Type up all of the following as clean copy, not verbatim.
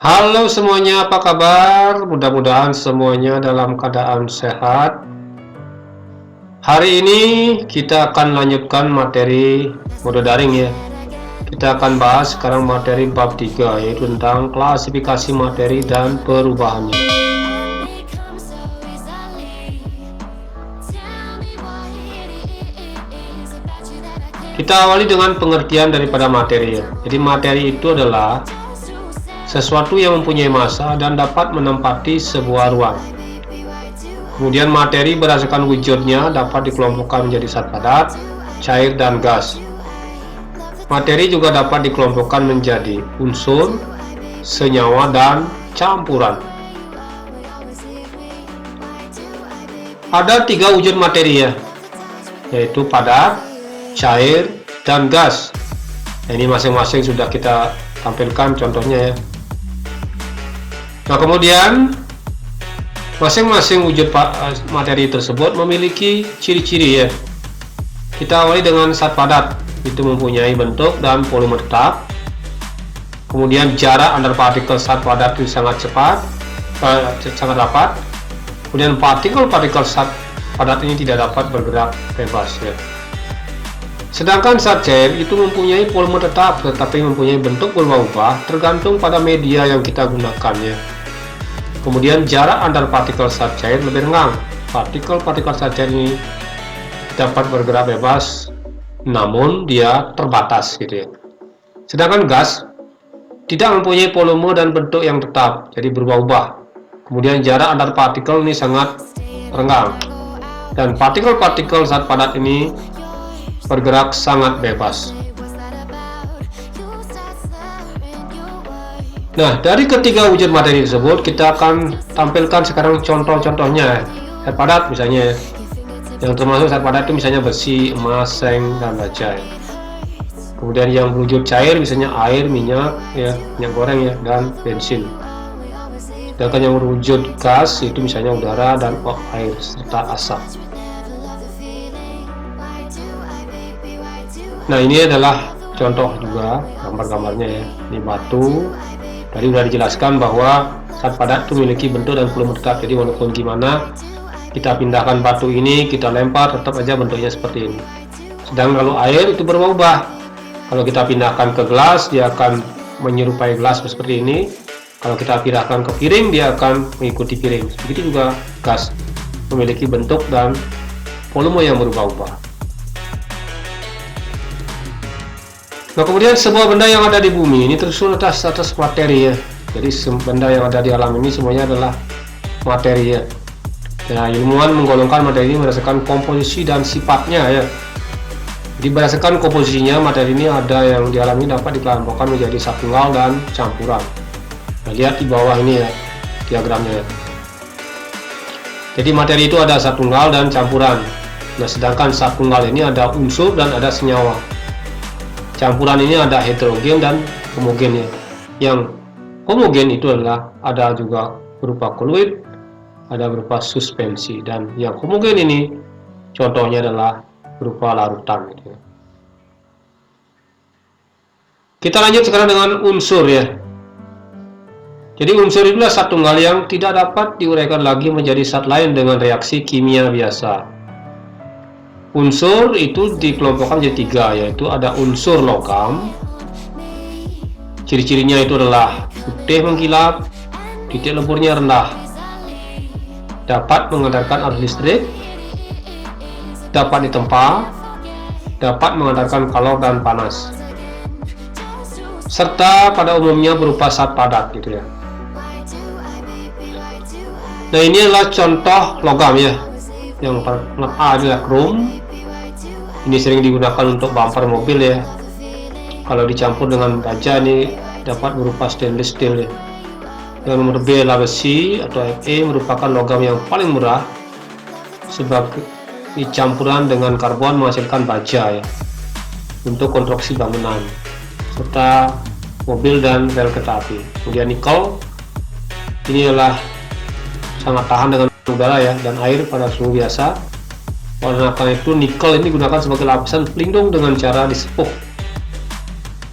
Halo semuanya, apa kabar? Mudah-mudahan semuanya dalam keadaan sehat. Hari ini kita akan lanjutkan materi mode daring ya. Kita akan bahas sekarang materi bab 3, yaitu tentang klasifikasi materi dan perubahannya. Kita awali dengan pengertian daripada materi ya. Jadi materi itu adalah sesuatu yang mempunyai massa dan dapat menempati sebuah ruang. Kemudian materi berdasarkan wujudnya dapat dikelompokkan menjadi zat padat, cair, dan gas. Materi juga dapat dikelompokkan menjadi unsur, senyawa, dan campuran. Ada 3 wujud materi ya, yaitu padat, cair, dan gas. Ini masing-masing sudah kita tampilkan contohnya ya. Nah, kemudian masing-masing wujud materi tersebut memiliki ciri-ciri ya. Kita awali dengan zat padat, itu mempunyai bentuk dan volume tetap. Kemudian jarak antar partikel zat padat itu sangat rapat. Kemudian partikel-partikel zat padat ini tidak dapat bergerak bebas ya. Sedangkan zat cair itu mempunyai volume tetap tetapi mempunyai bentuk berubah-ubah tergantung pada media yang kita gunakan ya. Kemudian jarak antar partikel zat cair lebih renggang. Partikel-partikel zat cair ini dapat bergerak bebas, namun dia terbatas gitu ya. Sedangkan gas tidak mempunyai volume dan bentuk yang tetap, jadi berubah-ubah. Kemudian jarak antar partikel ini sangat renggang, dan partikel-partikel zat padat ini bergerak sangat bebas. Nah, dari ketiga wujud materi tersebut kita akan tampilkan sekarang contoh-contohnya. Zat padat misalnya, yang termasuk zat padat itu misalnya besi, emas, seng, dan baja. Kemudian yang berwujud cair misalnya air, minyak, ya, minyak goreng ya, dan bensin. Sedangkan yang berwujud gas itu misalnya udara dan air serta asap. Nah, ini adalah contoh juga gambar-gambarnya ya. Ini batu. Tadi sudah dijelaskan bahwa zat padat itu memiliki bentuk dan volume tetap. Jadi walaupun gimana kita pindahkan batu ini, kita lempar, tetap aja bentuknya seperti ini. Sedangkan kalau air itu berubah-ubah. Kalau kita pindahkan ke gelas, dia akan menyerupai gelas seperti ini. Kalau kita pindahkan ke piring, dia akan mengikuti piring. Begitu juga gas memiliki bentuk dan volume yang berubah-ubah. Nah, kemudian sebuah benda yang ada di bumi ini tersusun atas materi ya. Jadi benda yang ada di alam ini semuanya adalah materi ya. Nah, ilmuwan menggolongkan materi ini berdasarkan komposisi dan sifatnya ya. Jadi berdasarkan komposisinya materi ini ada yang di alam ini dapat dikelompokkan menjadi zat tunggal dan campuran. Nah, lihat di bawah ini ya diagramnya ya. Jadi materi itu ada zat tunggal dan campuran. Nah, sedangkan zat tunggal ini ada unsur dan ada senyawa. Campuran ini ada heterogen dan homogen ya. Yang homogen itu adalah ada juga berupa fluid, ada berupa suspensi, dan yang homogen ini contohnya adalah berupa larutan gitu ya. Kita lanjut sekarang dengan unsur ya. Jadi unsur itulah zat tunggal yang tidak dapat diuraikan lagi menjadi zat lain dengan reaksi kimia biasa. Unsur itu dikelompokkan menjadi 3, yaitu ada unsur logam. Ciri-cirinya itu adalah putih mengkilap, titik leburnya rendah, dapat mengantarkan arus listrik, dapat ditempa, dapat mengantarkan kalor dan panas, serta pada umumnya berupa zat padat gitu ya. Nah, ini adalah contoh logam ya. Yang pertama adalah krom. Ini sering digunakan untuk bumper mobil ya. Kalau dicampur dengan baja ini dapat berupa stainless steel ya. Yang nomor B adalah besi atau Fe, merupakan logam yang paling murah sebab dicampuran dengan karbon menghasilkan baja ya untuk konstruksi bangunan serta mobil dan rel kereta api. Kemudian nikel, ini adalah sangat tahan dengan udara ya dan air pada suhu biasa. Oleh karena itu nikel ini digunakan sebagai lapisan pelindung dengan cara disepuh.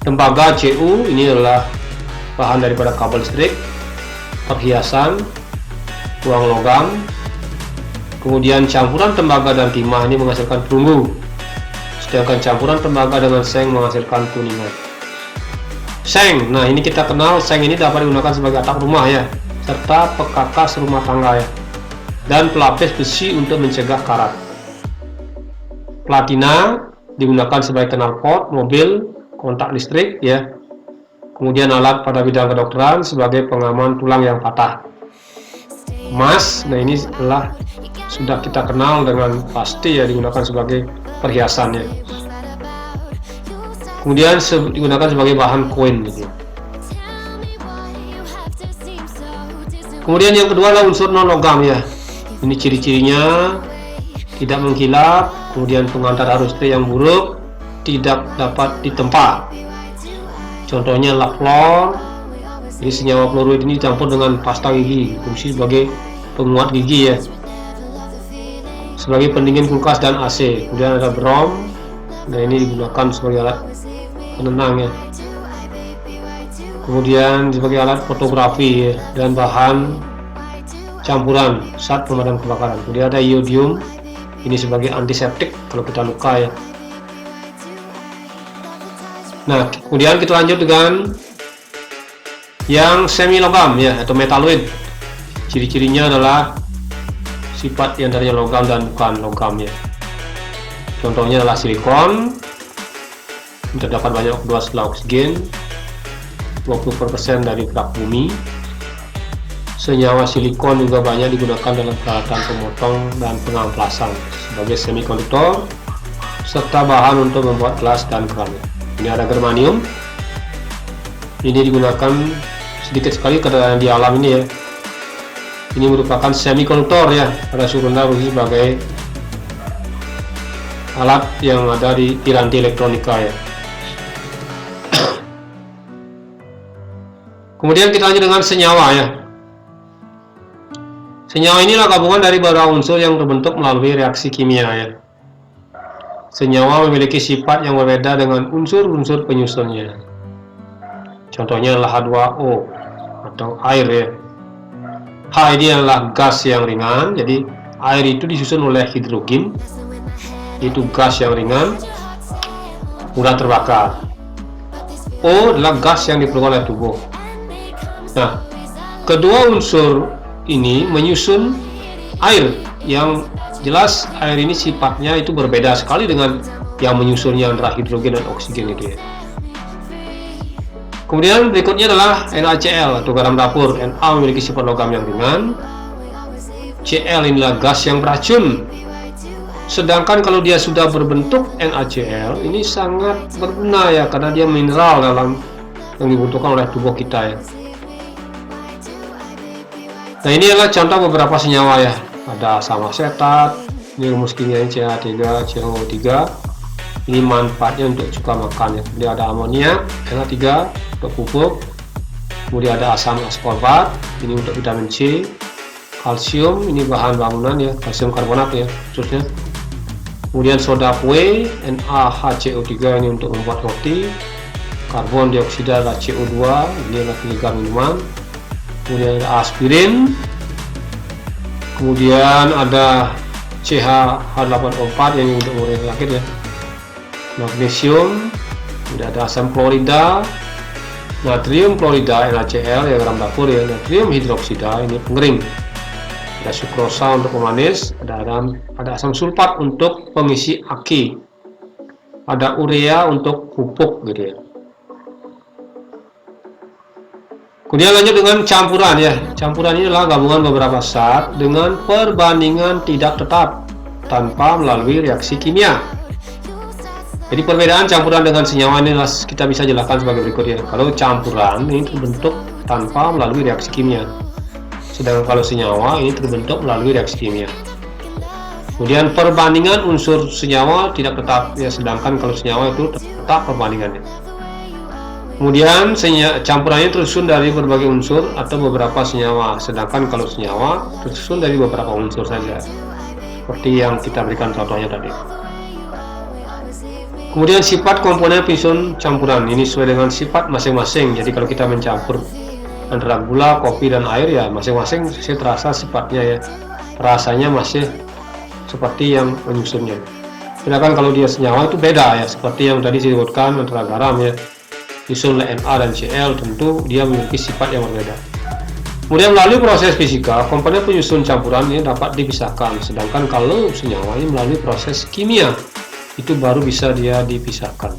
Tembaga Cu ini adalah bahan daripada kabel listrik, perhiasan, uang logam, kemudian campuran tembaga dan timah ini menghasilkan perunggu, sedangkan campuran tembaga dengan seng menghasilkan kuningan. Seng, nah ini kita kenal seng ini dapat digunakan sebagai atap rumah ya, serta pekakas rumah tangga ya, dan pelapis besi untuk mencegah karat. Platina digunakan sebagai knalpot mobil, kontak listrik ya. Kemudian alat pada bidang kedokteran sebagai pengaman tulang yang patah. Emas, nah ini sudah kita kenal dengan pasti ya, digunakan sebagai perhiasan ya. Kemudian digunakan sebagai bahan koin gitu. Kemudian yang kedua adalah unsur non logam ya. Ini ciri-cirinya tidak mengkilap, kemudian pengantar arus listrik yang buruk, tidak dapat ditempa. Contohnya fluor. Jadi senyawa fluorid ini dicampur dengan pasta gigi, fungsi sebagai penguat gigi ya, sebagai pendingin kulkas dan AC. Kemudian ada brom, nah ini digunakan sebagai alat penenang ya. Kemudian sebagai alat fotografi ya, dan bahan campuran saat pemadam kebakaran. Kemudian ada iodium, ini sebagai antiseptik kalau kita luka ya. Nah, kemudian kita lanjut dengan yang semi logam ya, atau metaloid. Ciri-cirinya adalah sifat yang dari logam dan bukan logam ya. Contohnya adalah silikon, terdapat banyak O2 setelah oksigen, 20% dari gerak bumi. Senyawa silikon juga banyak digunakan dalam peralatan pemotong dan pengamplasan sebagai semikonduktor, serta bahan untuk membuat gelas dan keramik. Ini ada germanium, ini digunakan sedikit sekali karena di alam ini ya. Ini merupakan semikonduktor ya, pada suhu rendah sebagai alat yang ada di piranti elektronika ya. Kemudian kita lanjut dengan senyawa ya. Senyawa inilah gabungan dari beberapa unsur yang terbentuk melalui reaksi kimia ya. Senyawa memiliki sifat yang berbeda dengan unsur-unsur penyusunnya. Contohnya adalah H2O atau air ya. H ini adalah gas yang ringan, jadi air itu disusun oleh hidrogen, itu gas yang ringan, mudah terbakar. O adalah gas yang diperlukan oleh tubuh. Nah, kedua unsur ini menyusun air, yang jelas air ini sifatnya itu berbeda sekali dengan yang menyusunnya antara hidrogen dan oksigen itu ya. Kemudian berikutnya adalah NaCl atau garam dapur. Na memiliki sifat logam yang ringan, Cl inilah gas yang beracun. Sedangkan kalau dia sudah berbentuk NaCl, ini sangat berguna ya, karena dia mineral dalam yang dibutuhkan oleh tubuh kita ya. Nah, ini adalah contoh beberapa senyawa ya. Ada asam asetat, ini rumus kimianya CH3, CH3. Ini manfaatnya untuk suka makan ya. Kemudian ada amonia, NH3 untuk pupuk. Kemudian ada asam askorbat, ini untuk vitamin C. Kalsium, ini bahan bangunan ya, kalsium karbonat ya khususnya. Kemudian soda kue, NaHCO3, ini untuk membuat roti. Karbon dioksida adalah CO2, ini adalah penyegar minuman. Kemudian ada aspirin, kemudian ada CH8O4 yang untuk mengurangi sakit ya. Magnesium, kemudian ada asam klorida, natrium klorida NaCl ya, garam dapur ya, natrium hidroksida ini pengering, ada sukrosa untuk pemanis, ada asam sulfat untuk pengisi aki, ada urea untuk pupuk gitu ya. Kemudian lanjut dengan campuran ya. Campuran ini adalah gabungan beberapa zat dengan perbandingan tidak tetap tanpa melalui reaksi kimia. Jadi perbedaan campuran dengan senyawa ini kita bisa jelaskan sebagai berikut ya. Kalau campuran ini terbentuk tanpa melalui reaksi kimia, sedangkan kalau senyawa ini terbentuk melalui reaksi kimia. Kemudian perbandingan unsur senyawa tidak tetap ya, sedangkan kalau senyawa itu tetap perbandingannya. Kemudian campurannya tersusun dari berbagai unsur atau beberapa senyawa, sedangkan kalau senyawa tersusun dari beberapa unsur saja, seperti yang kita berikan contohnya tadi. Kemudian sifat komponen penyusun campuran ini sesuai dengan sifat masing-masing. Jadi kalau kita mencampur antara gula, kopi, dan air ya masing-masing terasa sifatnya ya. Rasanya masih seperti yang menyusunnya. Sedangkan kalau dia senyawa itu beda ya, seperti yang tadi disebutkan antara garam ya. Penyusun Na dan Cl tentu dia memiliki sifat yang berbeda. Kemudian melalui proses fisika, komponen penyusun campuran ini dapat dipisahkan. Sedangkan kalau senyawa ini melalui proses kimia, itu baru bisa dia dipisahkan.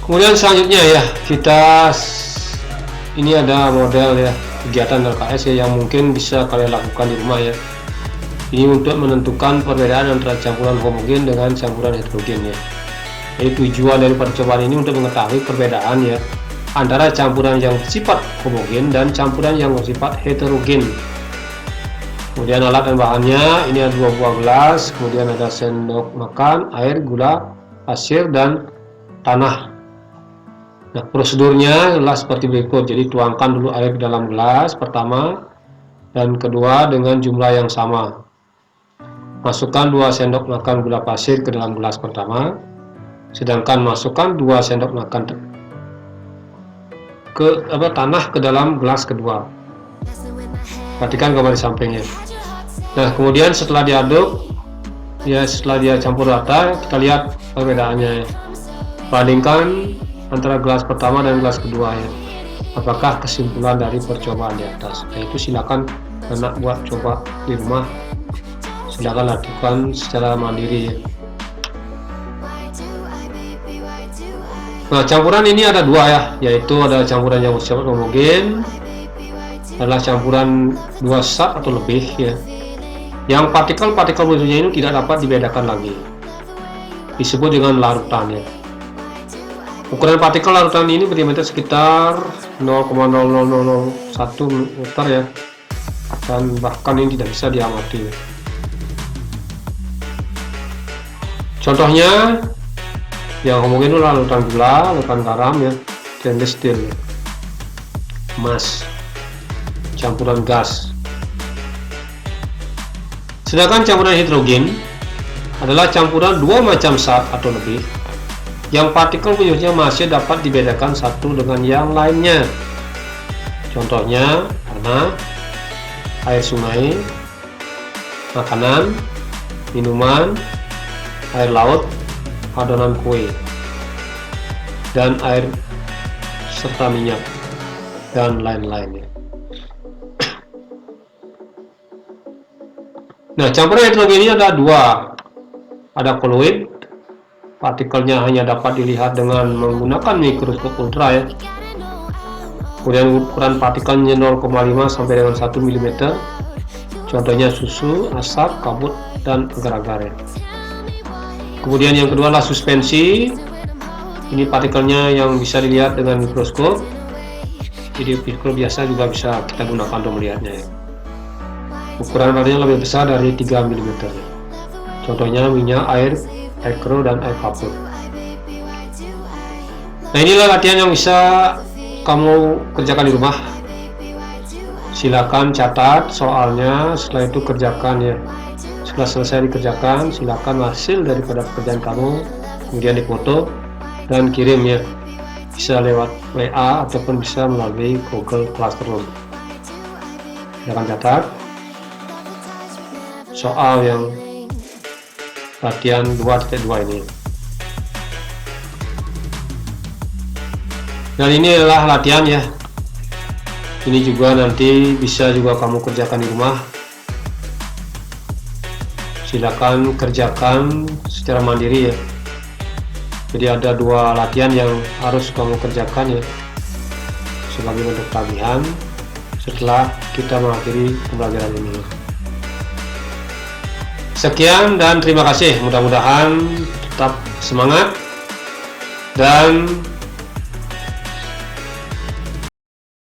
Kemudian selanjutnya ya, kita ini ada model ya kegiatan LKS ya yang mungkin bisa kalian lakukan di rumah ya. Ini untuk menentukan perbedaan antara campuran homogen dengan campuran heterogen ya. Jadi tujuan dari percobaan ini untuk mengetahui perbedaan ya antara campuran yang bersifat homogen dan campuran yang bersifat heterogen. Kemudian alat dan bahannya, ini ada 2 buah gelas, kemudian ada sendok makan, air, gula, pasir, dan tanah. Nah, prosedurnya adalah seperti berikut. Jadi tuangkan dulu air ke dalam gelas pertama dan kedua dengan jumlah yang sama. Masukkan 2 sendok makan gula pasir ke dalam gelas pertama, sedangkan masukkan 2 sendok makan tanah ke dalam gelas kedua. Perhatikan gambar di sampingnya. Nah, kemudian setelah diaduk ya, setelah dia campur rata, kita lihat perbedaannya ya. Bandingkan antara gelas pertama dan gelas kedua ya. Apakah kesimpulan dari percobaan di atas? Nah, itu silakan anak buat coba di rumah. Silakan lakukan secara mandiri ya. Nah, campuran ini ada 2 ya, yaitu ada campuran yang bersifat homogen, adalah campuran 2 zat atau lebih ya, yang partikel-partikel penyusunnya ini tidak dapat dibedakan lagi, disebut dengan larutan ya. Ukuran partikel larutan ini berdiameter sekitar 0,0001 meter ya, dan bahkan ini tidak bisa diamati ya. Contohnya yang homogen itu larutan gula, larutan garam ya, stainless steel ya, emas, campuran gas. Sedangkan campuran heterogen adalah campuran 2 macam zat atau lebih yang partikel penyusunnya masih dapat dibedakan satu dengan yang lainnya. Contohnya tanah, air sungai, makanan, minuman, air laut, adonan kue, dan air serta minyak, dan lain-lainnya. Nah, campuran heterogen ini ada 2. Ada koloid, partikelnya hanya dapat dilihat dengan menggunakan mikroskop ultra ya. Kemudian ukuran partikelnya 0,5 sampai dengan 1 mm. Contohnya susu, asap, kabut, dan agar-agar ya. Kemudian yang kedua adalah suspensi. Ini partikelnya yang bisa dilihat dengan mikroskop. Jadi mikroskop biasa juga bisa kita gunakan untuk melihatnya ya. Ukuran partikelnya lebih besar dari 3 mm. Contohnya minyak, air kero, dan air vapor. Nah, inilah latihan yang bisa kamu kerjakan di rumah. Silakan catat soalnya, setelah itu kerjakan ya. Setelah selesai dikerjakan, silakan hasil daripada pekerjaan kamu kemudian difoto dan kirim ya. Bisa lewat WA ataupun bisa melalui Google Classroom. Silakan catat soal yang latihan 2.2 ini. Dan ini adalah latihan ya. Ini juga nanti bisa juga kamu kerjakan di rumah. Silakan kerjakan secara mandiri ya. Jadi ada 2 latihan yang harus kamu kerjakan ya, sebagai bentuk tagihan setelah kita mengakhiri pembelajaran ini. Sekian dan terima kasih. Mudah-mudahan tetap semangat dan